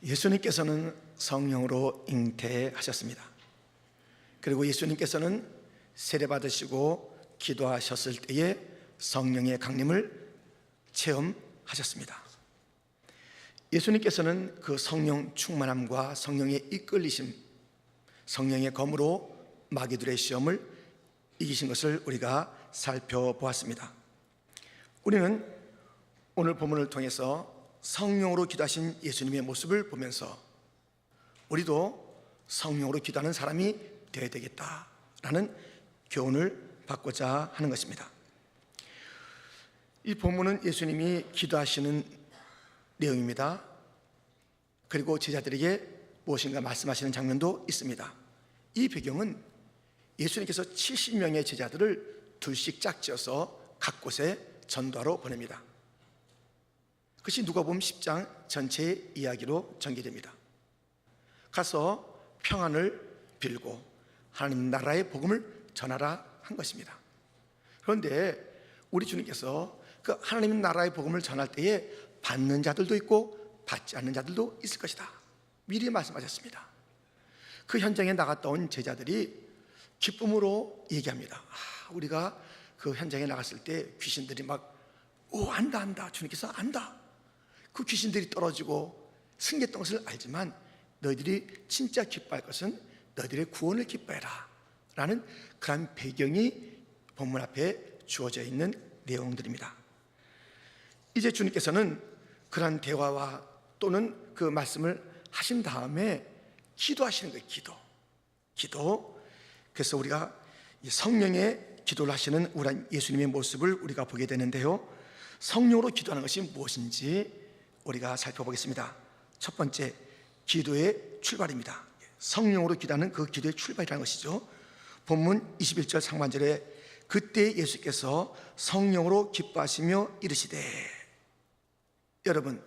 예수님께서는 성령으로 잉태하셨습니다. 그리고 예수님께서는 세례받으시고 기도하셨을 때에 성령의 강림을 체험하셨습니다. 예수님께서는 그 성령 충만함과 성령의 이끌리심, 성령의 검으로 마귀들의 시험을 이기신 것을 우리가 살펴보았습니다. 우리는 오늘 본문을 통해서 성령으로 기도하신 예수님의 모습을 보면서 우리도 성령으로 기도하는 사람이 되어야 되겠다라는 교훈을 받고자 하는 것입니다. 이 본문은 예수님이 기도하시는 내용입니다. 그리고 제자들에게 무엇인가 말씀하시는 장면도 있습니다. 이 배경은 예수님께서 70명의 제자들을 둘씩 짝지어서 각 곳에 전도하러 보냅니다. 그것이 누가복음 10장 전체의 이야기로 전개됩니다. 가서 평안을 빌고 하나님 나라의 복음을 전하라 한 것입니다. 그런데 우리 주님께서 그 하나님 나라의 복음을 전할 때에 받는 자들도 있고 받지 않는 자들도 있을 것이다, 미리 말씀하셨습니다. 그 현장에 나갔다 온 제자들이 기쁨으로 얘기합니다. 우리가 그 현장에 나갔을 때 귀신들이 막 안다, 주님께서 안다, 그 귀신들이 떨어지고 승리했던 것을 알지만 너희들이 진짜 기뻐할 것은 너희들의 구원을 기뻐해라 라는 그런 배경이 본문 앞에 주어져 있는 내용들입니다. 이제 주님께서는 그런 대화와 또는 그 말씀을 하신 다음에 기도하시는 거예요. 기도. 그래서 우리가 성령의 기도를 하시는 우리 예수님의 모습을 우리가 보게 되는데요, 성령으로 기도하는 것이 무엇인지 우리가 살펴보겠습니다. 첫 번째, 기도의 출발입니다. 성령으로 기도하는 그 기도의 출발이라는 것이죠. 본문 21절 상반절에 그때 예수께서 성령으로 기뻐하시며 이르시되, 여러분,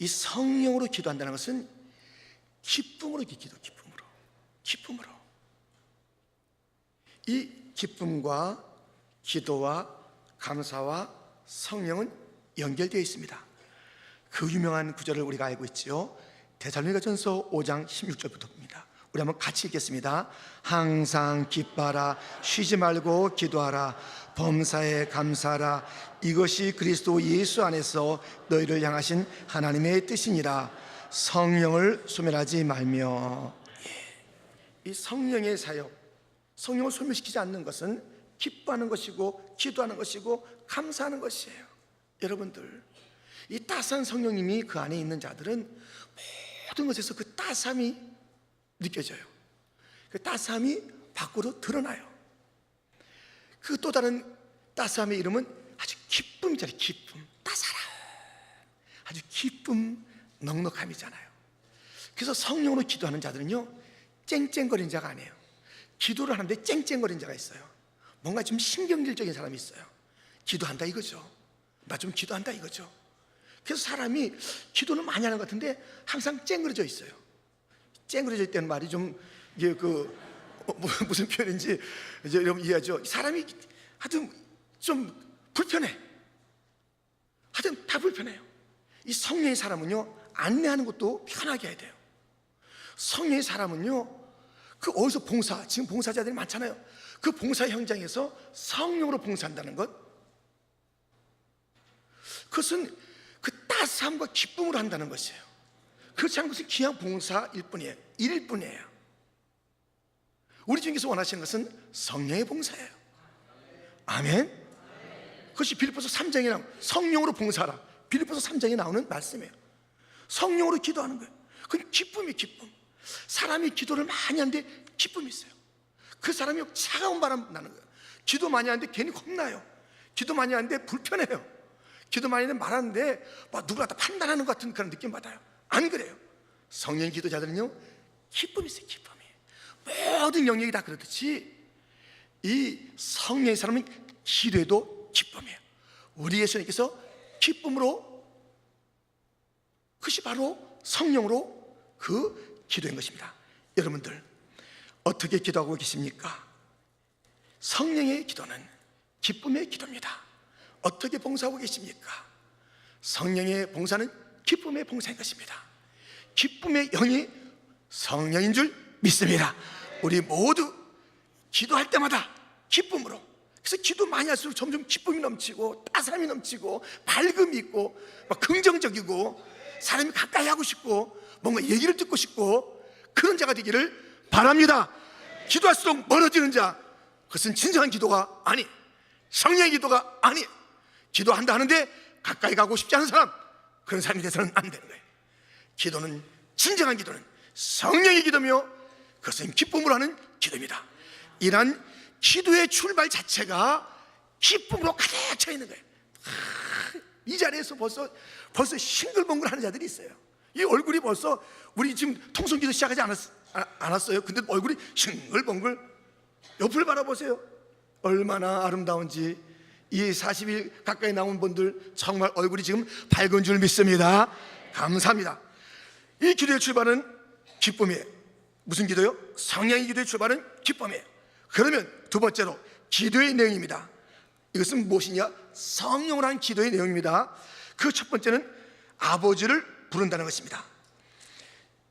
이 성령으로 기도한다는 것은 기쁨으로 기쁨으로 이 기쁨과 기도와 감사와 성령은 연결되어 있습니다. 그 유명한 구절을 우리가 알고 있지요. 데살로니가전서 5장 16절부터입니다. 우리 한번 같이 읽겠습니다. 항상 기뻐하라, 쉬지 말고 기도하라, 범사에 감사하라, 이것이 그리스도 예수 안에서 너희를 향하신 하나님의 뜻이니라. 성령을 소멸하지 말며. 이 성령의 사역, 성령을 소멸시키지 않는 것은 기뻐하는 것이고 기도하는 것이고 감사하는 것이에요. 여러분들, 이 따스한 성령님이 그 안에 있는 자들은 모든 것에서 그 따스함이 느껴져요. 그 따스함이 밖으로 드러나요. 그 또 다른 따스함의 이름은 아주 기쁨이잖아요. 기쁨, 따사라, 아주 기쁨, 넉넉함이잖아요. 그래서 성령으로 기도하는 자들은요, 쨍쨍거리는 자가 아니에요. 기도를 하는데 쨍쨍거리는 자가 있어요. 뭔가 좀 신경질적인 사람이 있어요. 기도한다 이거죠. 나 좀 기도한다 이거죠. 그래서 사람이 기도는 많이 하는 것 같은데 항상 쨍그러져 있어요. 쨍그러져 있다는 말이 좀 이게 무슨 표현인지 이제 여러분 이해하죠? 사람이 하여튼 좀 불편해. 하여튼 다 불편해요. 이 성령의 사람은요, 안내하는 것도 편하게 해야 돼요. 성령의 사람은요, 그 어디서 지금 봉사자들이 많잖아요. 그 봉사 현장에서 성령으로 봉사한다는 것, 그것은 그 따스함과 기쁨으로 한다는 것이에요. 그렇지 않은 것은 그냥 봉사일 뿐이에요. 일일 뿐이에요. 우리 주님께서 원하시는 것은 성령의 봉사예요. 아멘. 그것이 빌립보서 3장에 나오는 성령으로 봉사하라, 빌립보서 3장에 나오는 말씀이에요. 성령으로 기도하는 거예요. 그건 기쁨이에요. 기쁨. 사람이 기도를 많이 하는데 기쁨이 있어요. 그 사람이 차가운 바람 나는 거예요. 기도 많이 하는데 괜히 겁나요. 기도 많이 하는데 불편해요. 기도 많이 하는데 말하는데 막 누구나 다 판단하는 것 같은 그런 느낌 받아요. 안 그래요. 성령 기도자들은요, 기쁨이 있어요. 기쁨이. 모든 영역이 다 그렇듯이 이 성령의 사람은 기도에도 기쁨이에요. 우리 예수님께서 기쁨으로, 그것이 바로 성령으로 그 기도인 것입니다. 여러분들, 어떻게 기도하고 계십니까? 성령의 기도는 기쁨의 기도입니다. 어떻게 봉사하고 계십니까? 성령의 봉사는 기쁨의 봉사인 것입니다. 기쁨의 영이 성령인 줄 믿습니다. 우리 모두 기도할 때마다 기쁨으로, 그래서 기도 많이 할수록 점점 기쁨이 넘치고 따스함이 넘치고 밝음이 있고 막 긍정적이고 사람이 가까이 하고 싶고 뭔가 얘기를 듣고 싶고 그런 자가 되기를 바랍니다. 기도할수록 멀어지는 자, 그것은 진정한 기도가 아니, 성령의 기도가 아니, 기도한다 하는데 가까이 가고 싶지 않은 사람, 그런 사람이 돼서는 안 되는 거예요. 기도는, 진정한 기도는 성령의 기도며 그것은 기쁨으로 하는 기도입니다. 이러한 기도의 출발 자체가 기쁨으로 가득 차 있는 거예요. 이 자리에서 벌써 싱글벙글 하는 자들이 있어요. 이 얼굴이 벌써, 우리 지금 통성기도 시작하지 않았어요. 근데 얼굴이 싱글벙글. 옆을 바라보세요. 얼마나 아름다운지. 이 40일 가까이 나온 분들 정말 얼굴이 지금 밝은 줄 믿습니다. 감사합니다. 이 기도의 출발은 기쁨이에요. 무슨 기도요? 성령의 기도의 출발은 기쁨이에요. 그러면 두 번째로 기도의 내용입니다. 이것은 무엇이냐? 성령으로 한 기도의 내용입니다. 그 첫 번째는 아버지를 부른다는 것입니다.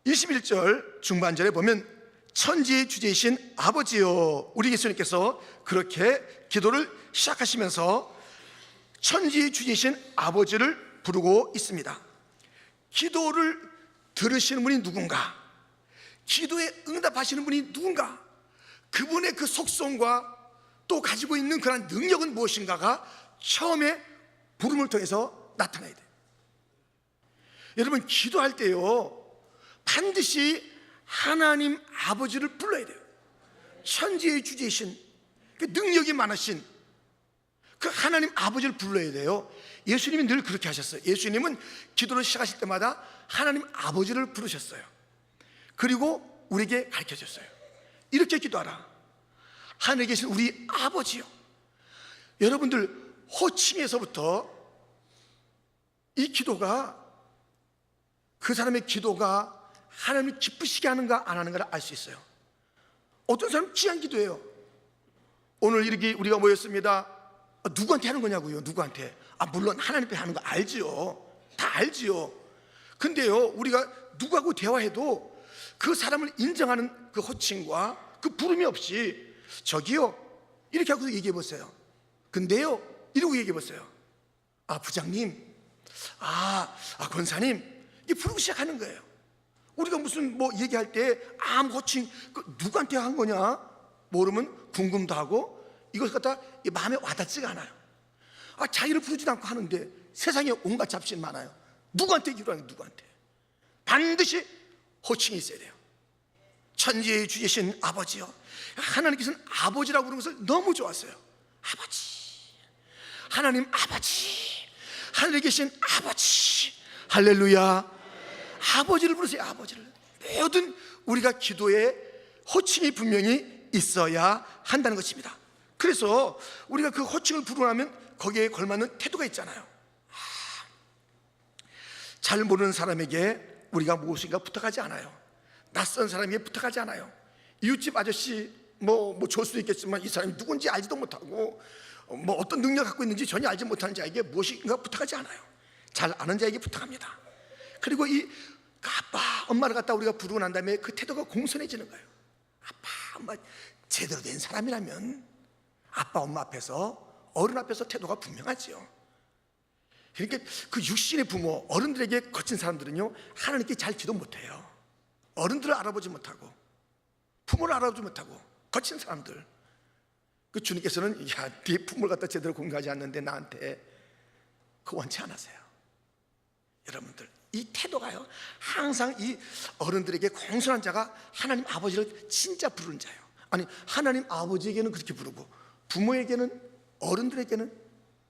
21절 중반절에 보면 천지의 주제이신 아버지요, 우리 예수님께서 그렇게 기도를 시작하시면서 천지의 주제이신 아버지를 부르고 있습니다. 기도를 들으시는 분이 누군가, 기도에 응답하시는 분이 누군가, 그분의 그 속성과 또 가지고 있는 그런 능력은 무엇인가가 처음에 부름을 통해서 나타나야 돼요. 여러분, 기도할 때요 반드시 하나님 아버지를 불러야 돼요. 천지의 주제이신, 그 능력이 많으신 그 하나님 아버지를 불러야 돼요. 예수님이 늘 그렇게 하셨어요. 예수님은 기도를 시작하실 때마다 하나님 아버지를 부르셨어요. 그리고 우리에게 가르쳐줬어요. 이렇게 기도하라. 하늘에 계신 우리 아버지요. 여러분들, 호칭에서부터 이 기도가, 그 사람의 기도가 하나님을 기쁘시게 하는가 안 하는가를 알 수 있어요. 어떤 사람은 귀한 기도예요. 오늘 이렇게 우리가 모였습니다. 누구한테 하는 거냐고요? 누구한테? 물론 하나님 앞에 하는 거 알지요. 다 알지요. 근데요, 우리가 누구하고 대화해도 그 사람을 인정하는 그 호칭과 그 부름이 없이 저기요 이렇게 하고 얘기해 보세요. 근데요 이러고 얘기해 보세요. 부장님, 권사님, 이게 부르고 시작하는 거예요. 우리가 무슨 뭐 얘기할 때 아무 호칭 누구한테 한 거냐 모르면 궁금도 하고 이것 갖다 마음에 와닿지가 않아요. 자기를 부르지도 않고 하는데 세상에 온갖 잡신 많아요. 누구한테 기도하는 거예요? 누구한테? 반드시 호칭이 있어야 돼요. 천지의 주이신 아버지요. 하나님께서는 아버지라고 부르는 것을 너무 좋았어요. 아버지, 하나님 아버지, 하늘에 계신 아버지. 할렐루야. 아버지를 부르세요. 아버지를. 모든 우리가 기도에 호칭이 분명히 있어야 한다는 것입니다. 그래서 우리가 그 호칭을 부르면 거기에 걸맞는 태도가 있잖아요. 잘 모르는 사람에게 우리가 무엇인가 부탁하지 않아요. 낯선 사람에게 부탁하지 않아요. 이웃집 아저씨 뭐 줄 수도 있겠지만 이 사람이 누군지 알지도 못하고 뭐 어떤 능력을 갖고 있는지 전혀 알지 못하는 자에게 무엇인가 부탁하지 않아요. 잘 아는 자에게 부탁합니다. 그리고 이 아빠, 엄마를 갖다 우리가 부르고 난 다음에 그 태도가 공손해지는 거예요. 아빠, 엄마, 제대로 된 사람이라면 아빠, 엄마 앞에서, 어른 앞에서 태도가 분명하지요. 그러니까 그 육신의 부모, 어른들에게 거친 사람들은요 하나님께 잘 기도 못해요. 어른들을 알아보지 못하고 부모를 알아보지 못하고 거친 사람들, 그 주님께서는 네 부모를 갖다 제대로 공부하지 않는데 나한테 그 원치 않으세요. 여러분들, 이 태도가요 항상 이 어른들에게 공손한 자가 하나님 아버지를 진짜 부르는 자예요. 하나님 아버지에게는 그렇게 부르고 부모에게는, 어른들에게는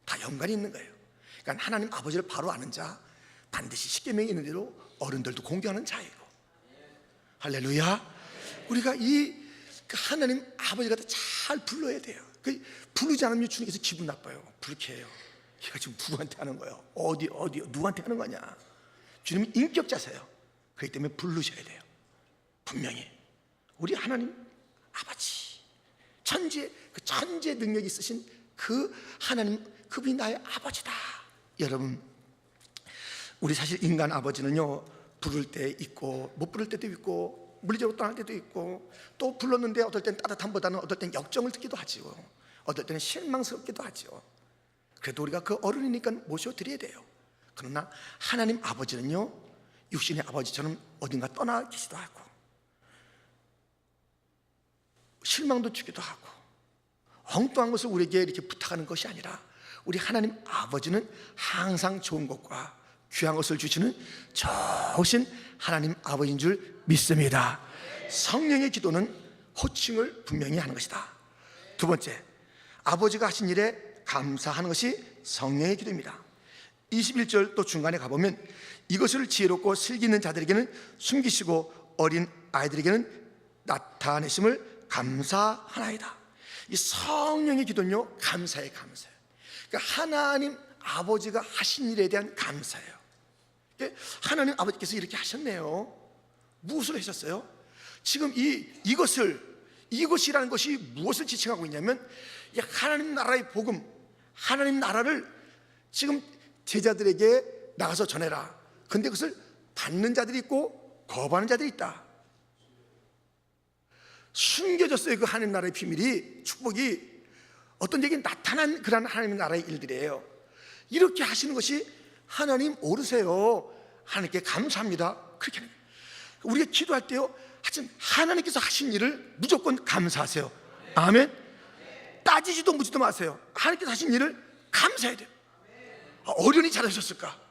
다 연관이 있는 거예요. 그러니까 하나님 아버지를 바로 아는 자, 반드시 십계명에 있는 대로 어른들도 공경하는 자이고. 할렐루야. 우리가 이 하나님 아버지 갖다 잘 불러야 돼요. 부르지 않으면 주님께서 기분 나빠요. 불쾌해요. 얘가 지금 누구한테 하는 거예요? 어디 누구한테 하는 거냐? 주님은 인격자세요. 그렇기 때문에 부르셔야 돼요. 분명히 우리 하나님 아버지, 그 천재 능력이 있으신 그 하나님, 그분이 나의 아버지다. 여러분, 우리 사실 인간 아버지는요 부를 때 있고 못 부를 때도 있고 물리적으로 떠날 때도 있고, 또 불렀는데 어떨 땐 따뜻함보다는 어떨 땐 역정을 듣기도 하지요. 어떨 때는 실망스럽기도 하죠. 그래도 우리가 그 어른이니까 모셔드려야 돼요. 그러나 하나님 아버지는요, 육신의 아버지처럼 어딘가 떠나 계시도 하고 실망도 주기도 하고 엉뚱한 것을 우리에게 이렇게 부탁하는 것이 아니라, 우리 하나님 아버지는 항상 좋은 것과 귀한 것을 주시는 좋으신 하나님 아버지인 줄 믿습니다. 성령의 기도는 호칭을 분명히 하는 것이다. 두 번째, 아버지가 하신 일에 감사하는 것이 성령의 기도입니다. 21절 또 중간에 가보면, 이것을 지혜롭고 슬기 있는 자들에게는 숨기시고 어린 아이들에게는 나타내심을 감사하나이다. 이 성령의 기도는요, 감사예요. 감사예요. 그러니까 하나님 아버지가 하신 일에 대한 감사예요. 하나님 아버지께서 이렇게 하셨네요. 무엇을 하셨어요? 지금 이것이라는 것이 무엇을 지칭하고 있냐면, 하나님 나라의 복음, 하나님 나라를 지금 제자들에게 나가서 전해라. 근데 그것을 받는 자들이 있고 거부하는 자들이 있다. 숨겨졌어요. 그 하나님 나라의 비밀이, 축복이 어떤 데에 나타난 그런 하나님 나라의 일들이에요. 이렇게 하시는 것이 하나님 오르세요. 하나님께 감사합니다. 그렇게 하는 거예요. 우리가 기도할 때요, 하여튼 하나님께서 하신 일을 무조건 감사하세요. 아멘. 따지지도 묻지도 마세요. 하나님께서 하신 일을 감사해야 돼요. 어련히 잘하셨을까?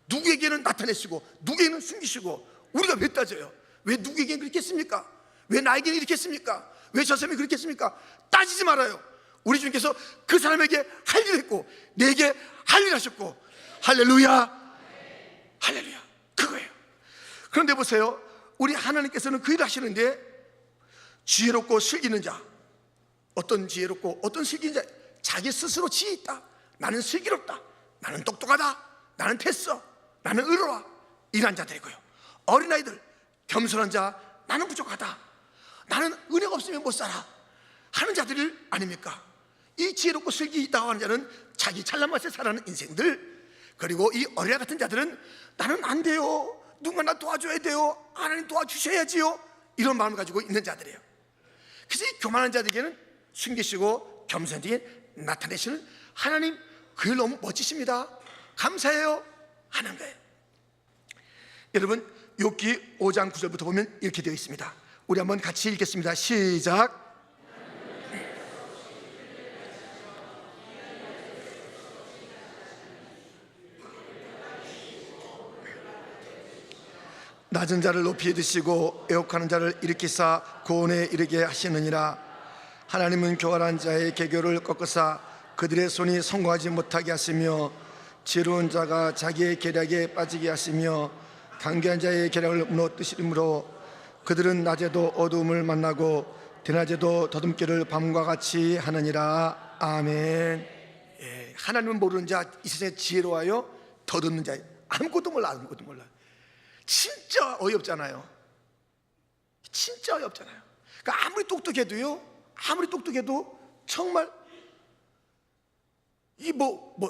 누구에게는 나타내시고 누구에게는 숨기시고, 우리가 왜 따져요? 왜 누구에게는 그렇게 했습니까? 왜 나에게는 이렇게 했습니까? 왜 저 사람이 그렇게 했습니까? 따지지 말아요. 우리 주님께서 그 사람에게 할 일을 했고 내게 할 일을 하셨고, 할렐루야, 할렐루야, 그거예요. 그런데 보세요, 우리 하나님께서는 그 일을 하시는데, 지혜롭고 슬기 있는 자, 어떤 지혜롭고 어떤 슬기 있는 자, 자기 스스로 지혜 있다, 나는 슬기롭다, 나는 똑똑하다, 나는 됐어, 나는 의로워, 이런 자들이고요. 어린아이들, 겸손한 자, 나는 부족하다, 나는 은혜가 없으면 못 살아 하는 자들 아닙니까? 이 지혜롭고 슬기 있다고 하는 자는 자기 잘난 맛에 살아가는 인생들, 그리고 이 어린아 같은 자들은 나는 안 돼요, 누군가 나 도와줘야 돼요, 하나님 도와주셔야지요, 이런 마음을 가지고 있는 자들이에요. 그래서 이 교만한 자들에게는 숨기시고 겸손하게 나타내시는 하나님, 그일 너무 멋지십니다, 감사해요 하는 거예요. 여러분, 욥기 5장 9절부터 보면 이렇게 되어 있습니다. 우리 한번 같이 읽겠습니다. 시작. 낮은 자를 높이 드시고 애혹하는 자를 일으키사 구원에 이르게 하시느니라. 하나님은 교활한 자의 계교를 꺾으사 그들의 손이 성공하지 못하게 하시며, 지혜로운 자가 자기의 계략에 빠지게 하시며 강교한 자의 계략을 무너뜨리므로 그들은 낮에도 어두움을 만나고 대낮에도 더듬기를 밤과 같이 하느니라. 아멘. 하나님은 모르는 자, 이 세상에 지혜로워요, 더듬는 자, 아무것도 몰라, 아무것도 몰라. 진짜 어이없잖아요. 진짜 어이없잖아요. 그러니까 아무리 똑똑해도 정말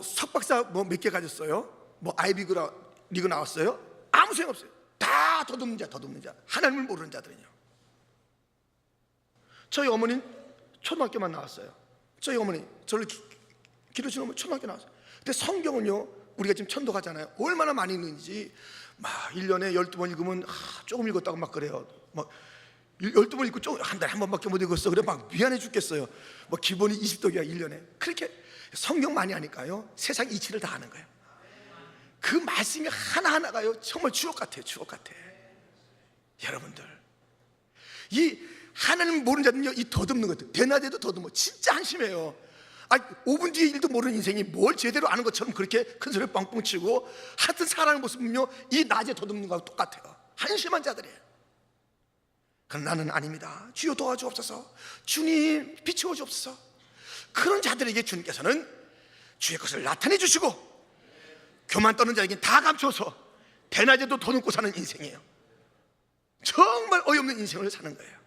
석박사 몇 개 가졌어요? 아이비 리그 나왔어요? 아무 소용 없어요. 다 더듬는 자, 하나님을 모르는 자들은요. 저희 어머니는 초등학교만 나왔어요. 저희 어머니 저를 기르신 어머니 초등학교 나왔어요. 근데 성경은요, 우리가 지금 천도가잖아요. 얼마나 많이 읽는지, 1년에 12번 읽으면 조금 읽었다고 막 그래요. 12번 읽고 한 달에 한 번밖에 못 읽었어. 그래 막 미안해 죽겠어요. 기본이 20독이야 1년에. 그렇게 성경 많이 하니까요, 세상 이치를 다 아는 거예요. 그 말씀이 하나하나가요, 정말 주옥 같아요. 주옥 같아. 여러분들, 이 하나님 모르는 자는요, 이 더듬는 것들, 대낮에도 더듬어. 진짜 한심해요. 5분 뒤에 일도 모르는 인생이 뭘 제대로 아는 것처럼 그렇게 큰 소리 뻥뻥 치고, 하여튼 살아가는 모습은요, 이 낮에 더듬는 거하고 똑같아요. 한심한 자들이에요. 그럼 나는 아닙니다. 주여 도와주옵소서, 주님 비추어 주옵소서. 그런 자들에게 주님께서는 주의 것을 나타내 주시고, 교만 떠는 자에게 다 감춰서 대낮에도 더듬고 사는 인생이에요. 정말 어이없는 인생을 사는 거예요.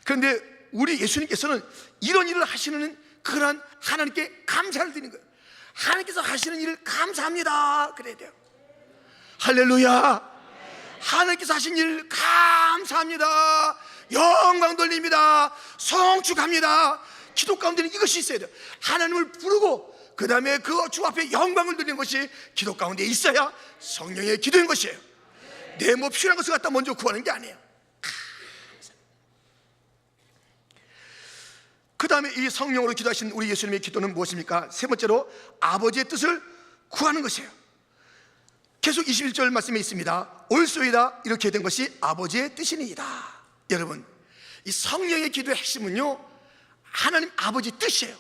그런데 우리 예수님께서는 이런 일을 하시는 그런 하나님께 감사를 드리는 거예요. 하나님께서 하시는 일을 감사합니다 그래야 돼요. 할렐루야. 하나님께서 하신 일 감사합니다, 영광 돌립니다, 성축합니다. 기도 가운데는 이것이 있어야 돼요. 하나님을 부르고 그 다음에 그 주 앞에 영광을 드리는 것이 기도 가운데 있어야 성령의 기도인 것이에요. 내 뭐 필요한 것을 갖다 먼저 구하는 게 아니에요. 그 다음에 이 성령으로 기도하신 우리 예수님의 기도는 무엇입니까? 세 번째로 아버지의 뜻을 구하는 것이에요. 계속 21절 말씀에 있습니다. 올소이다 이렇게 된 것이 아버지의 뜻이니이다. 여러분, 이 성령의 기도의 핵심은요, 하나님 아버지 뜻이에요.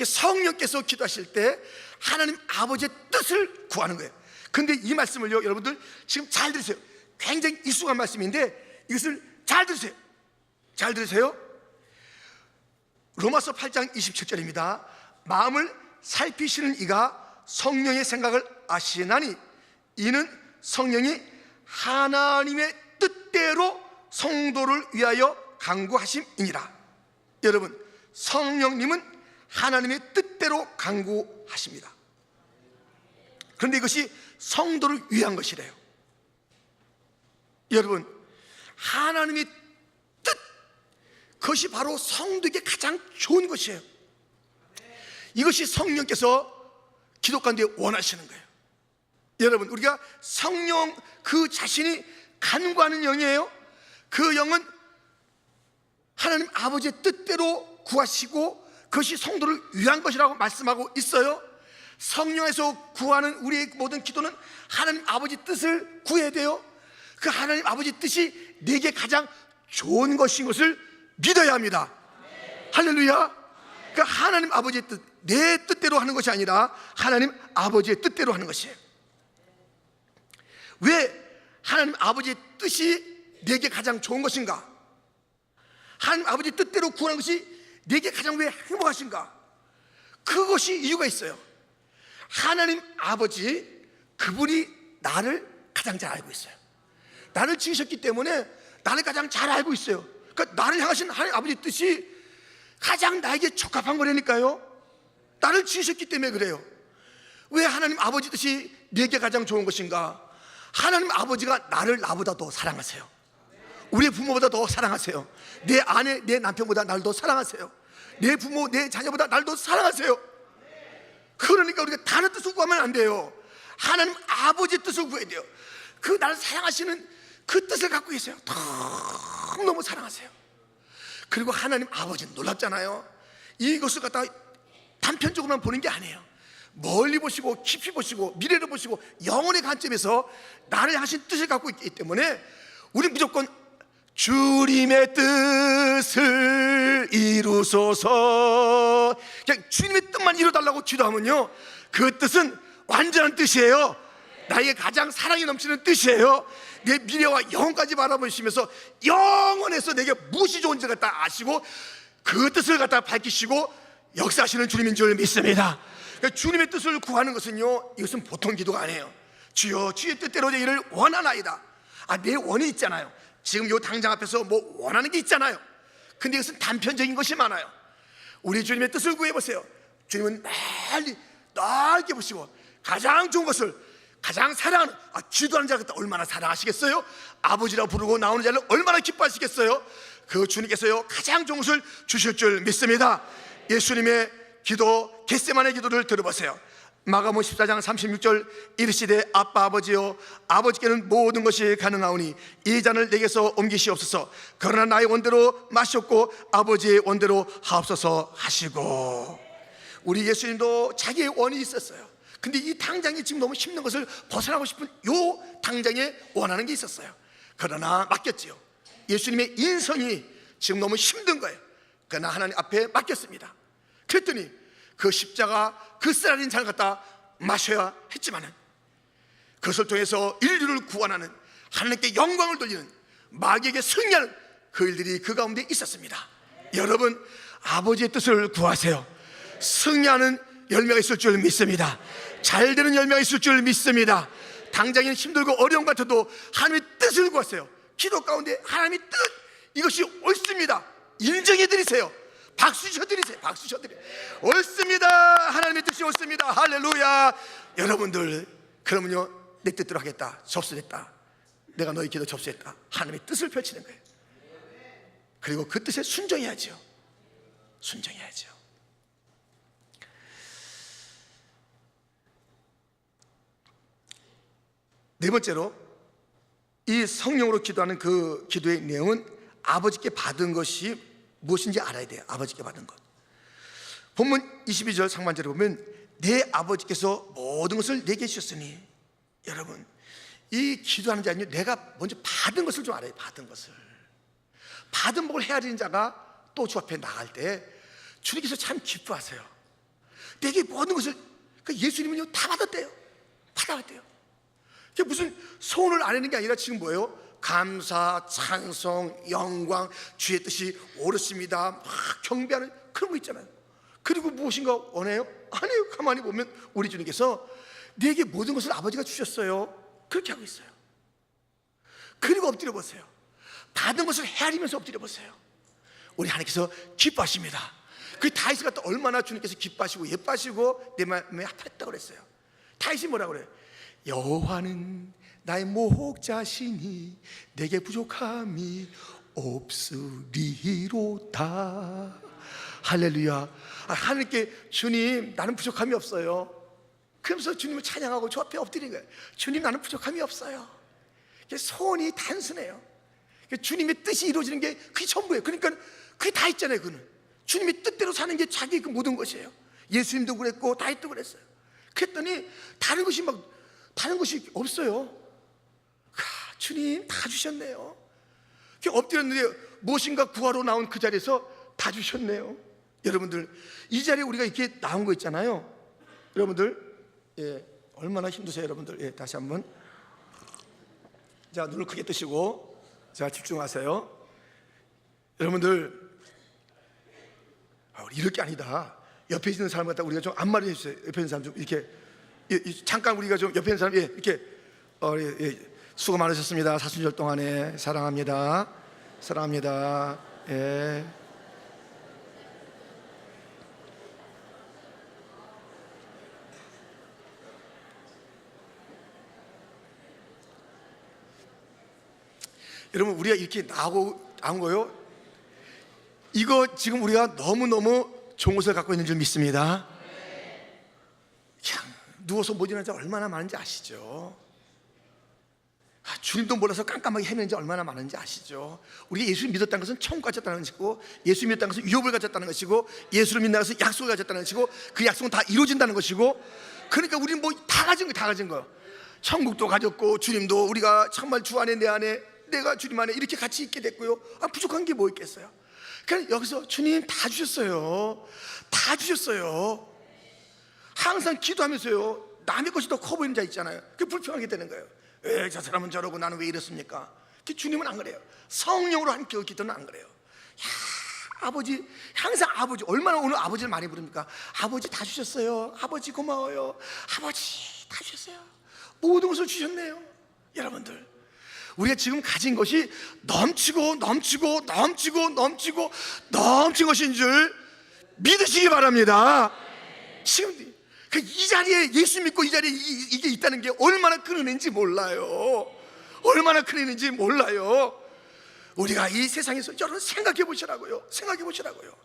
성령께서 기도하실 때 하나님 아버지의 뜻을 구하는 거예요. 근데 이 말씀을요, 여러분들 지금 잘 들으세요. 굉장히 익숙한 말씀인데 이것을 잘 들으세요. 잘 들으세요. 로마서 8장 27절입니다. 마음을 살피시는 이가 성령의 생각을 아시나니 이는 성령이 하나님의 뜻대로 성도를 위하여 간구하심이니라. 여러분, 성령님은 하나님의 뜻대로 간구하십니다. 그런데 이것이 성도를 위한 것이래요. 여러분, 하나님의 뜻, 그것이 바로 성도에게 가장 좋은 것이에요. 이것이 성령께서 기도 가운데 원하시는 거예요. 여러분, 우리가 성령 그 자신이 간구하는 영이에요. 그 영은 하나님 아버지의 뜻대로 구하시고 그것이 성도를 위한 것이라고 말씀하고 있어요. 성령에서 구하는 우리의 모든 기도는 하나님 아버지 뜻을 구해야 돼요. 그 하나님 아버지 뜻이 내게 가장 좋은 것인 것을 믿어야 합니다. 할렐루야. 그 하나님 아버지의 뜻, 내 뜻대로 하는 것이 아니라 하나님 아버지의 뜻대로 하는 것이에요. 왜 하나님 아버지의 뜻이 내게 가장 좋은 것인가? 하나님 아버지 뜻대로 구하는 것이 내게 가장 왜 행복하신가? 그것이 이유가 있어요. 하나님 아버지, 그분이 나를 가장 잘 알고 있어요. 나를 지으셨기 때문에 나를 가장 잘 알고 있어요. 그러니까 나를 향하신 하나님 아버지 뜻이 가장 나에게 적합한 거라니까요. 나를 지으셨기 때문에 그래요. 왜 하나님 아버지 뜻이 내게 가장 좋은 것인가? 하나님 아버지가 나를 나보다 더 사랑하세요. 우리 부모보다 더 사랑하세요. 내 아내, 내 남편보다 나를 더 사랑하세요. 내 부모, 내 자녀보다 나를 더 사랑하세요. 그러니까 우리가 다른 뜻을 구하면 안 돼요. 하나님 아버지의 뜻을 구해야 돼요. 그 나를 사랑하시는 그 뜻을 갖고 계세요. 너무 사랑하세요. 그리고 하나님 아버지는 놀랍잖아요. 이것을 갖다가 단편적으로만 보는 게 아니에요. 멀리 보시고 깊이 보시고 미래를 보시고 영혼의 관점에서 나를 향하신 뜻을 갖고 있기 때문에 우리 무조건 주님의 뜻을 이루소서, 그냥 주님의 뜻만 이루달라고 기도하면요, 그 뜻은 완전한 뜻이에요. 나에게 가장 사랑이 넘치는 뜻이에요. 내 미래와 영혼까지 바라보시면서 영원에서 내게 무엇이 좋은지 갖다 아시고 그 뜻을 갖다 밝히시고 역사하시는 주님인 줄 믿습니다. 그러니까 주님의 뜻을 구하는 것은요, 이것은 보통 기도가 아니에요. 주여 주의 뜻대로 내 일을 원하나이다. 내 원이 있잖아요. 지금 요 당장 앞에서 뭐 원하는 게 있잖아요. 근데 이것은 단편적인 것이 많아요. 우리 주님의 뜻을 구해보세요. 주님은 넓게 보시고 가장 좋은 것을, 가장 사랑하는, 기도하는 자를 얼마나 사랑하시겠어요? 아버지라고 부르고 나오는 자를 얼마나 기뻐하시겠어요? 그 주님께서요 가장 좋은 것을 주실 줄 믿습니다. 예수님의 기도, 겟세마네 기도를 들어보세요. 마가복음 14장 36절, 이르시되 아빠 아버지여, 아버지께는 모든 것이 가능하오니 이 잔을 내게서 옮기시옵소서. 그러나 나의 원대로 마시옵고 아버지의 원대로 하옵소서 하시고. 우리 예수님도 자기의 원이 있었어요. 근데 이 당장에 지금 너무 힘든 것을 벗어나고 싶은 요 당장에 원하는 게 있었어요. 그러나 맡겼지요. 예수님의 인성이 지금 너무 힘든 거예요. 그러나 하나님 앞에 맡겼습니다. 그랬더니 그 십자가, 그 쓰라린 잔을 갖다 마셔야 했지만은 그것을 통해서 인류를 구원하는, 하나님께 영광을 돌리는, 마귀에게 승리하는 그 일들이 그 가운데 있었습니다. 여러분, 아버지의 뜻을 구하세요. 승리하는 열매가 있을 줄 믿습니다. 잘 되는 열매가 있을 줄 믿습니다. 당장에는 힘들고 어려운 것 같아도 하나님의 뜻을 구하세요. 기도 가운데 하나님의 뜻, 이것이 옳습니다. 인정해 드리세요. 박수 쳐드리세요. 박수 쳐드려요. 옳습니다. 하나님의 뜻이 옳습니다. 할렐루야. 여러분들, 그러면요, 내 뜻대로 하겠다, 접수됐다, 내가 너희 기도 접수했다. 하나님의 뜻을 펼치는 거예요. 그리고 그 뜻에 순종해야죠. 순종해야죠. 네 번째로, 이 성령으로 기도하는 그 기도의 내용은 아버지께 받은 것이 무엇인지 알아야 돼요. 아버지께 받은 것. 본문 22절 상반절에 보면 내 아버지께서 모든 것을 내게 주셨으니, 여러분 이 기도하는 자는요, 내가 먼저 받은 것을 좀 알아요. 받은 것을. 받은 복을 헤아리는 자가 또 주 앞에 나갈 때 주님께서 참 기뻐하세요. 내게 모든 것을, 그러니까 예수님은요 다 받았대요. 받아왔대요. 그게 무슨 소원을 안 하는 게 아니라 지금 뭐예요? 감사, 찬송, 영광, 주의 뜻이 옳으십니다, 막 경배하는 그런 거 있잖아요. 그리고 무엇인가 원해요? 아니에요. 가만히 보면 우리 주님께서 내게 모든 것을 아버지가 주셨어요. 그렇게 하고 있어요. 그리고 엎드려 보세요. 받은 것을 헤아리면서 엎드려 보세요. 우리 하나님께서 기뻐하십니다. 그 다윗을 갖다 얼마나 주님께서 기뻐하시고 예뻐하시고 내 마음에 합했다고 그랬어요. 다윗이 뭐라고 그래요? 여호와는 나의 목자시니 내게 부족함이 없으리로다. 할렐루야. 하나님께 주님 나는 부족함이 없어요. 그러면서 주님을 찬양하고 저 앞에 엎드리는 거예요. 주님 나는 부족함이 없어요. 소원이 단순해요. 주님의 뜻이 이루어지는 게 그게 전부예요. 그러니까 그게 다 있잖아요. 그는 주님의 뜻대로 사는 게 자기 그 모든 것이에요. 예수님도 그랬고 다윗도 그랬어요. 그랬더니 다른 것이 없어요. 주님 다 주셨네요. 엎드렸는데 무엇인가 구하러 나온 그 자리에서 다 주셨네요. 여러분들 이 자리에 우리가 이렇게 나온 거 있잖아요. 여러분들 얼마나 힘드세요 여러분들. 다시 한번 자 눈을 크게 뜨시고 자 집중하세요. 여러분들 우리 이럴 게 아니다. 옆에 있는 사람 갖다 우리가 좀 안마를 해주세요. 옆에 있는 사람 좀 이렇게 잠깐 우리가 좀 옆에 있는 사람 이렇게 수고 많으셨습니다. 사순절 동안에 사랑합니다. 사랑합니다. 여러분 우리가 이렇게 나온 거요, 이거 지금 우리가 너무너무 좋은 것을 갖고 있는 줄 믿습니다. 그냥 누워서 모지는 자 얼마나 많은지 아시죠? 주님도 몰라서 깜깜하게 헤매는 자 얼마나 많은지 아시죠? 우리가 예수를 믿었다는 것은 천국 가졌다는 것이고, 예수 믿었다는 것은 유업을 가졌다는 것이고, 예수를 믿는 것은 약속을 가졌다는 것이고, 그 약속은 다 이루어진다는 것이고, 그러니까 우리는 뭐 다 가진 거, 다 가진 거. 천국도 가졌고 주님도 우리가 정말 주 안에 내 안에 내가 주님 안에 이렇게 같이 있게 됐고요. 부족한 게 뭐 있겠어요? 그러니까 여기서 주님 다 주셨어요. 다 주셨어요. 항상 기도하면서요, 남의 것이 더 커 보이는 자 있잖아요. 그게 불평하게 되는 거예요. 왜 저 사람은 저러고 나는 왜 이렇습니까? 주님은 안 그래요. 성령으로 한 기도는 안 그래요. 아버지, 항상 아버지, 얼마나 오늘 아버지를 많이 부릅니까? 아버지 다 주셨어요. 아버지 고마워요. 아버지 다 주셨어요. 모든 것을 주셨네요. 여러분들 우리가 지금 가진 것이 넘치고 넘친 것인 줄 믿으시기 바랍니다. 지금 이 자리에 예수 믿고 이 자리에 이게 있다는 게 얼마나 큰 은혜인지 몰라요. 얼마나 큰 은혜인지 몰라요. 우리가 이 세상에서 여러분 생각해 보시라고요. 생각해 보시라고요.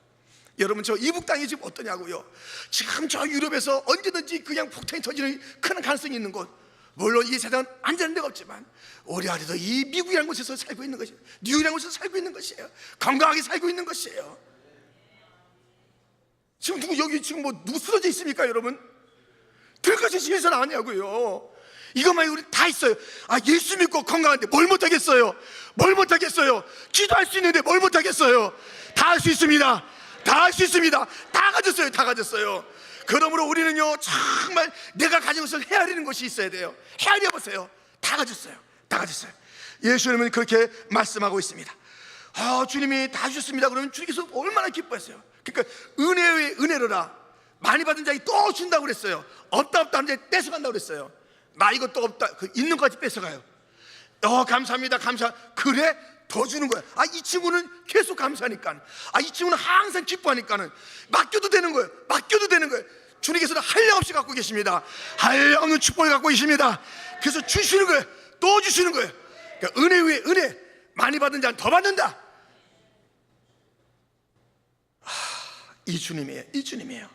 여러분 저 이북 땅이 지금 어떠냐고요. 지금 저 유럽에서 언제든지 그냥 폭탄이 터지는 큰 가능성이 있는 곳, 물론 이 세상은 안전한 데가 없지만 우리 아래도 이 미국이라는 곳에서 살고 있는 것이에요. 뉴욕이라는 곳에서 살고 있는 것이에요. 건강하게 살고 있는 것이에요. 지금 여기 지금 누구 쓰러져 있습니까 여러분? 들것이 해서는 아니냐고요. 이것만 우리 다 있어요. 예수 믿고 건강한데 뭘 못하겠어요? 뭘 못하겠어요? 기도할 수 있는데 뭘 못하겠어요? 다 할 수 있습니다. 다 할 수 있습니다. 다 가졌어요. 다 가졌어요. 그러므로 우리는요 정말 내가 가진 것을 헤아리는 것이 있어야 돼요. 헤아려 보세요. 다 가졌어요. 다 가졌어요. 예수님은 그렇게 말씀하고 있습니다. 주님이 다 주셨습니다. 그러면 주님께서 얼마나 기뻐했어요. 그러니까 은혜의 은혜로라. 많이 받은 자에게 또 준다고 그랬어요. 없다 하는 자에게 뺏어간다고 그랬어요. 나 이것도 없다, 있는 것까지 뺏어가요. 감사합니다. 그래? 더 주는 거야. 이 친구는 계속 감사하니까, 이 친구는 항상 기뻐하니까는 맡겨도 되는 거예요. 맡겨도 되는 거예요. 주님께서는 한량없이 갖고 계십니다. 한량없는 축복을 갖고 계십니다. 그래서 주시는 거예요. 또 주시는 거예요. 그러니까 은혜 위에 은혜, 많이 받은 자는 더 받는다. 이 주님이에요. 이 주님이에요.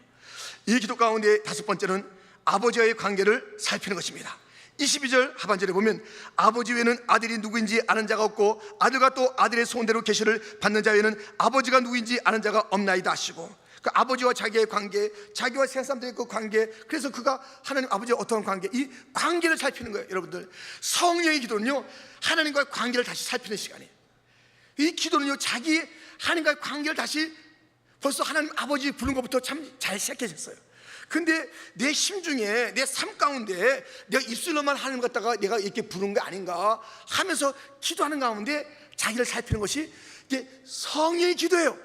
이 기도 가운데 다섯 번째는 아버지와의 관계를 살피는 것입니다. 22절 하반절에 보면 아버지 외에는 아들이 누구인지 아는 자가 없고 아들과 또 아들의 소원대로 계시를 받는 자 외에는 아버지가 누구인지 아는 자가 없나이다 하시고, 그 아버지와 자기의 관계, 자기와 세상 사람들의 그 관계, 그래서 그가 하나님 아버지와 어떤 관계, 이 관계를 살피는 거예요. 여러분들, 성령의 기도는요 하나님과의 관계를 다시 살피는 시간이에요. 이 기도는요 자기 하나님과의 관계를 다시, 벌써 하나님 아버지 부른 것부터 참 잘 시작해졌어요. 근데 내 심중에, 내 삶 가운데 내가 입술로만 하나님 갖다가 내가 이렇게 부른 게 아닌가 하면서 기도하는 가운데 자기를 살피는 것이 이게 성령의 기도예요.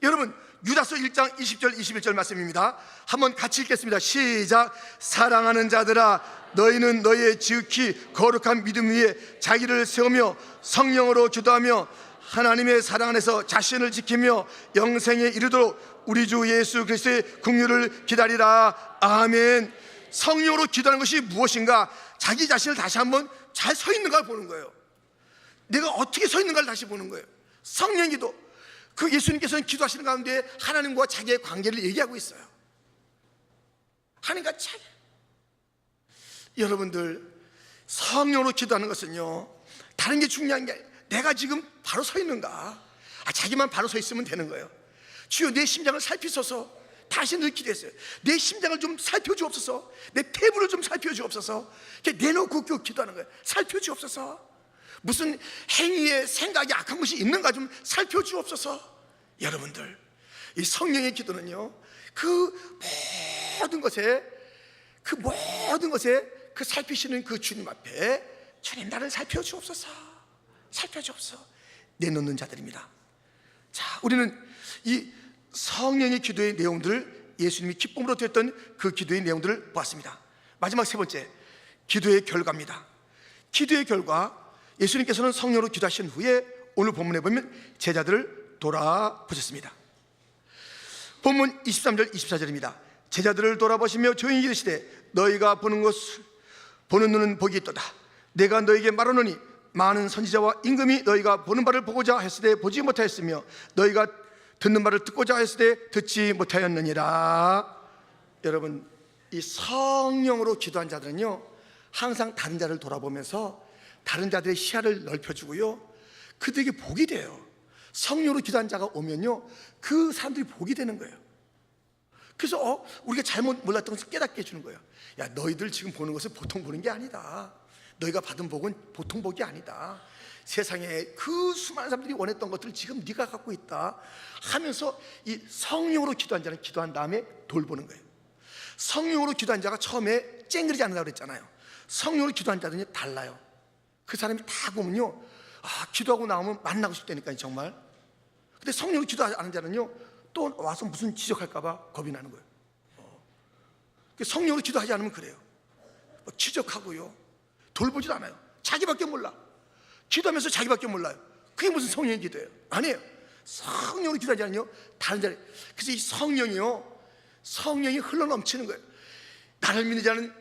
여러분, 유다서 1장 20절 21절 말씀입니다. 한번 같이 읽겠습니다. 시작. 사랑하는 자들아, 너희는 너희의 지극히 거룩한 믿음 위에 자기를 세우며 성령으로 기도하며 하나님의 사랑 안에서 자신을 지키며 영생에 이르도록 우리 주 예수 그리스도의 긍휼을 기다리라. 아멘. 성령으로 기도하는 것이 무엇인가? 자기 자신을 다시 한번 잘 서 있는가를 보는 거예요. 내가 어떻게 서 있는가를 다시 보는 거예요. 성령 기도. 그 예수님께서는 기도하시는 가운데 하나님과 자기의 관계를 얘기하고 있어요. 하나님과 자기. 여러분들, 성령으로 기도하는 것은요 다른 게 중요한 게 아니에요. 내가 지금 바로 서 있는가? 자기만 바로 서 있으면 되는 거예요. 주여, 내 심장을 살피소서. 다시 늘 기도했어요. 내 심장을 좀 살펴주옵소서. 내 폐부를 좀 살펴주옵소서. 내놓고 기도하는 거예요. 살펴주옵소서. 무슨 행위에 생각이 악한 것이 있는가 좀 살펴주옵소서. 여러분들, 이 성령의 기도는요 그 모든 것에 그 살피시는 그 주님 앞에, 주님 나를 살펴주옵소서, 살펴주옵소서 내놓는 자들입니다. 자, 우리는 이 성령의 기도의 내용들을, 예수님이 기쁨으로 드렸던 그 기도의 내용들을 보았습니다. 마지막 세 번째, 기도의 결과입니다. 기도의 결과, 예수님께서는 성령으로 기도하신 후에 오늘 본문에 보면 제자들을 돌아보셨습니다. 본문 23절 24절입니다. 제자들을 돌아보시며 조용히 이르시되 너희가 보는 것을 보는 눈은 복이 있도다. 내가 너희에게 말하노니 많은 선지자와 임금이 너희가 보는 바를 보고자 했을 때 보지 못하였으며 너희가 듣는 바를 듣고자 했을 때 듣지 못하였느니라. 여러분, 이 성령으로 기도한 자들은요 항상 다른 자를 돌아보면서 다른 자들의 시야를 넓혀주고요 그들에게 복이 돼요. 성령으로 기도한 자가 오면요 그 사람들이 복이 되는 거예요. 그래서 우리가 잘못 몰랐던 것을 깨닫게 해주는 거예요. 야, 너희들 지금 보는 것은 보통 보는 게 아니다. 너희가 받은 복은 보통 복이 아니다. 세상에 그 수많은 사람들이 원했던 것들을 지금 네가 갖고 있다 하면서 이 성령으로 기도한 자는 기도한 다음에 돌보는 거예요. 성령으로 기도한 자가 처음에 쨍그리지 않는다고 그랬잖아요. 성령으로 기도한 자들은 달라요. 그 사람이 다 보면요 기도하고 나오면 만나고 싶다니까요 정말. 근데 성령으로 기도하지 않은 자는요 또 와서 무슨 지적할까 봐 겁이 나는 거예요. 성령으로 기도하지 않으면 그래요. 지적하고요 돌보지도 않아요. 자기밖에 몰라. 기도하면서 자기밖에 몰라요. 그게 무슨 성령의 기도예요? 아니에요. 성령으로 기도하지 않으면요 다른 자를. 그래서 이 성령이 흘러넘치는 거예요. 나를 믿는 자는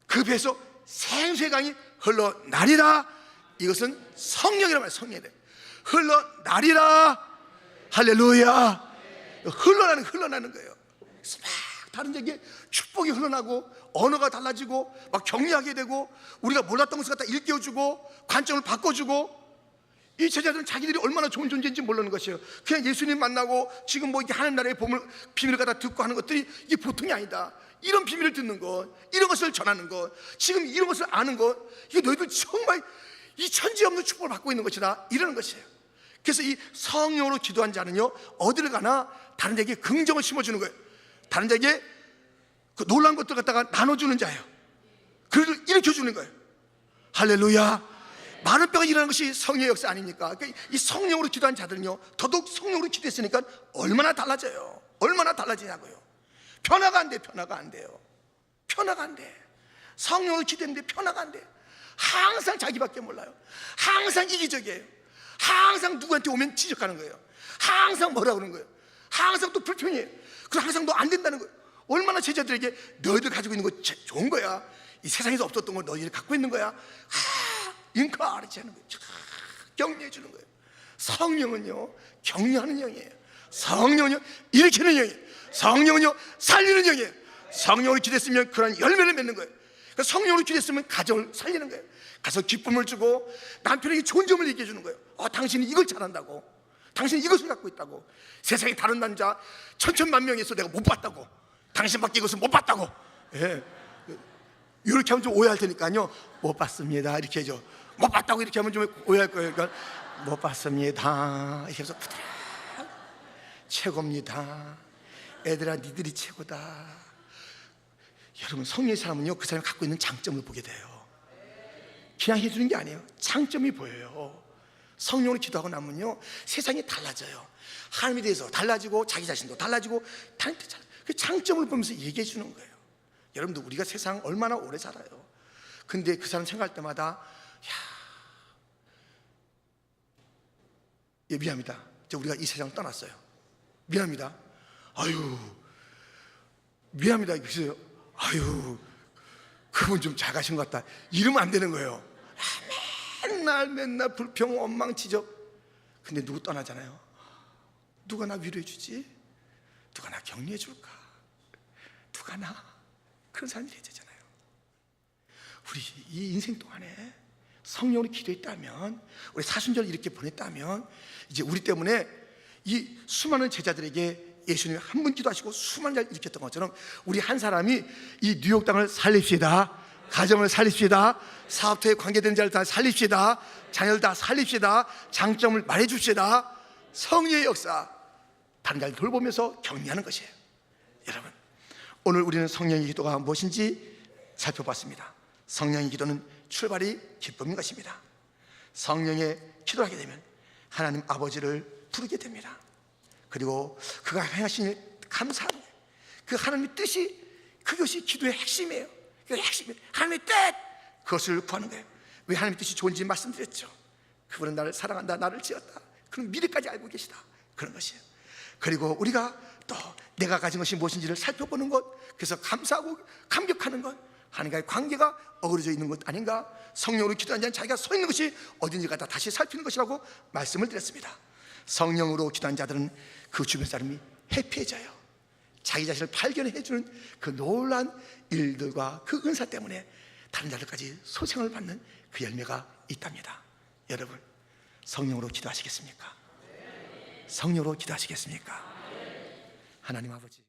그 배에서 생수의 강이 흘러나리라. 이것은 성령이란 말이에요. 성령이래. 흘러나리라. 할렐루야. 흘러나는 거예요. 그래서 막 다른 데에 축복이 흘러나고 언어가 달라지고 막 격려하게 되고 우리가 몰랐던 것을 갖다 일깨워주고 관점을 바꿔주고. 이 제자들은 자기들이 얼마나 좋은 존재인지 모르는 것이에요. 그냥 예수님 만나고 지금 뭐 이게 하나님 나라의 비밀을 갖다 듣고 하는 것들이 이게 보통이 아니다. 이런 비밀을 듣는 것, 이런 것을 전하는 것, 지금 이런 것을 아는 것, 이게 너희들 정말 이 천지 없는 축복을 받고 있는 것이다, 이러는 것이에요. 그래서 이 성령으로 기도한 자는요 어디를 가나 다른 자에게 긍정을 심어주는 거예요. 다른 자에게 그 놀라운 것들 갖다가 나눠주는 자예요. 그래도 일으켜주는 거예요. 할렐루야. 많은 뼈가 일어나는 것이 성령의 역사 아닙니까? 그러니까 이 성령으로 기도한 자들은요 더더욱 성령으로 기도했으니까 얼마나 달라져요. 얼마나 달라지냐고요. 변화가 안 돼. 변화가 안 돼요. 변화가 안 돼. 성령으로 기도했는데 변화가 안 돼. 항상 자기밖에 몰라요. 항상 이기적이에요. 항상 누구한테 오면 지적하는 거예요. 항상 뭐라 그러는 거예요. 항상 또 불평이에요. 그래서 항상 너 안 된다는 거예요. 얼마나 제자들에게 너희들 가지고 있는 거 좋은 거야. 이 세상에서 없었던 걸 너희들이 갖고 있는 거야. 인카리지 하는 거예요. 격려해 주는 거예요. 성령은요 격려하는 영이에요. 성령은요 일으키는 영이에요. 성령은요 살리는 영이에요. 성령으로 기도했으면 그런 열매를 맺는 거예요. 그러니까 성령으로 기도했으면 가정을 살리는 거예요. 가서 기쁨을 주고 남편에게 좋은 점을 얘기해 주는 거예요. 당신이 이걸 잘한다고, 당신이 이것을 갖고 있다고, 세상에 다른 남자 천천만 명에서 내가 못 봤다고, 당신밖에 이것을 못 봤다고. 예. 이렇게 하면 좀 오해할 테니까요. 못 봤습니다 이렇게 해줘. 못 봤다고 이렇게 하면 좀 오해할 거예요. 그러니까 못 봤습니다 이렇게 해서 최고입니다. 애들아 니들이 최고다. 여러분 성령의 사람은요 그 사람이 갖고 있는 장점을 보게 돼요. 그냥 해주는 게 아니에요. 장점이 보여요. 성령으로 기도하고 나면요 세상이 달라져요. 하나님에 대해서 달라지고 자기 자신도 달라지고 그 장점을 보면서 얘기해 주는 거예요. 여러분들 우리가 세상 얼마나 오래 살아요. 근데 그 사람 생각할 때마다 예, 미안합니다. 우리가 이 세상을 떠났어요. 미안합니다. 아유 미안합니다. 그래서 아유 그분 좀 작아신 것 같다 이러면 안 되는 거예요. 맨날 불평 엉망지적. 근데 누구 떠나잖아요. 누가 나 위로해 주지? 누가 나 격려해 줄까? 누가 나 그런 사람이 돼야 되잖아요. 우리 이 인생 동안에 성령으로 기도했다면, 우리 사순절을 이렇게 보냈다면, 이제 우리 때문에 이 수많은 제자들에게 예수님이 한 분 기도하시고 수많은 자를 일으켰던 것처럼 우리 한 사람이 이 뉴욕 땅을 살립시다. 가정을 살립시다. 사업터에 관계되는 자를 다 살립시다. 자녀를 다 살립시다. 장점을 말해줍시다. 성령의 역사, 다른 자를 돌보면서 격려하는 것이에요. 여러분, 오늘 우리는 성령의 기도가 무엇인지 살펴봤습니다. 성령의 기도는 출발이 기쁨인 것입니다. 성령의 기도를 하게 되면 하나님 아버지를 부르게 됩니다. 그리고 그가 행하신 일 감사하는 거예요. 그 하나님의 뜻이, 그것이 기도의 핵심이에요. 그 핵심이 하나님의 뜻, 그것을 구하는 거예요. 왜 하나님의 뜻이 좋은지 말씀드렸죠. 그분은 나를 사랑한다, 나를 지었다, 그런 미래까지 알고 계시다, 그런 것이에요. 그리고 우리가 또 내가 가진 것이 무엇인지를 살펴보는 것, 그래서 감사하고 감격하는 것, 하나님과의 관계가 어그러져 있는 것 아닌가. 성령으로 기도하는 자는 자기가 서 있는 것이 어딘지가 다 다시 살피는 것이라고 말씀을 드렸습니다. 성령으로 기도하는 자들은 그 주변 사람이 해피해져요. 자기 자신을 발견해주는 그 놀라운 일들과 그 은사 때문에 다른 자들까지 소생을 받는 그 열매가 있답니다. 여러분, 성령으로 기도하시겠습니까? 성령으로 기도하시겠습니까? 하나님 아버지,